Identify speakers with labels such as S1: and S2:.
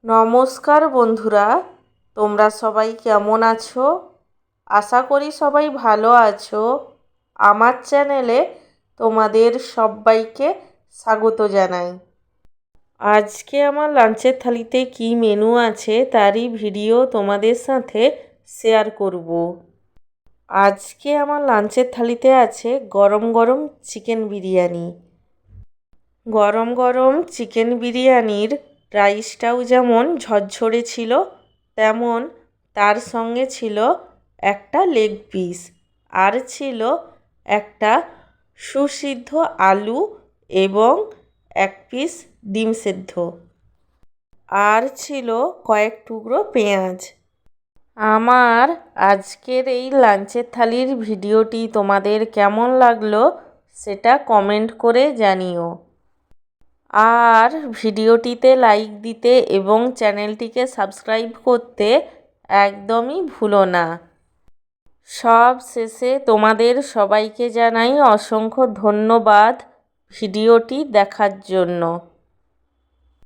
S1: নমস্কার বন্ধুরা, তোমরা সবাই কেমন আছো? আশা করি সবাই ভালো আছো। আমার চ্যানেলে তোমাদের সবাইকে স্বাগত জানাই। আজকে আমার লাঞ্চের থালিতে কি মেনু আছে তারই ভিডিও তোমাদের সাথে শেয়ার করব। আজকে আমার লাঞ্চের থালিতে আছে গরম গরম চিকেন বিরিয়ানি। গরম গরম চিকেন বিরিয়ানির রাইসটাও যেমন ঝরঝরে ছিল, তেমন তার সঙ্গে ছিল একটা লেগ পিস, আর ছিল একটা সুসিদ্ধ আলু এবং এক পিস ডিম সেদ্ধ, আর ছিল কয়েক টুকরো পেঁয়াজ। আমার আজকের এই লাঞ্চের থালির ভিডিওটি তোমাদের কেমন লাগলো সেটা কমেন্ট করে জানিও। আর ভিডিওটিতে লাইক দিতে এবং চ্যানেলটিকে সাবস্ক্রাইব করতে একদমই ভুলো না। সব শেষে তোমাদের সবাইকে জানাই অসংখ্য ধন্যবাদ ভিডিওটি দেখার জন্য।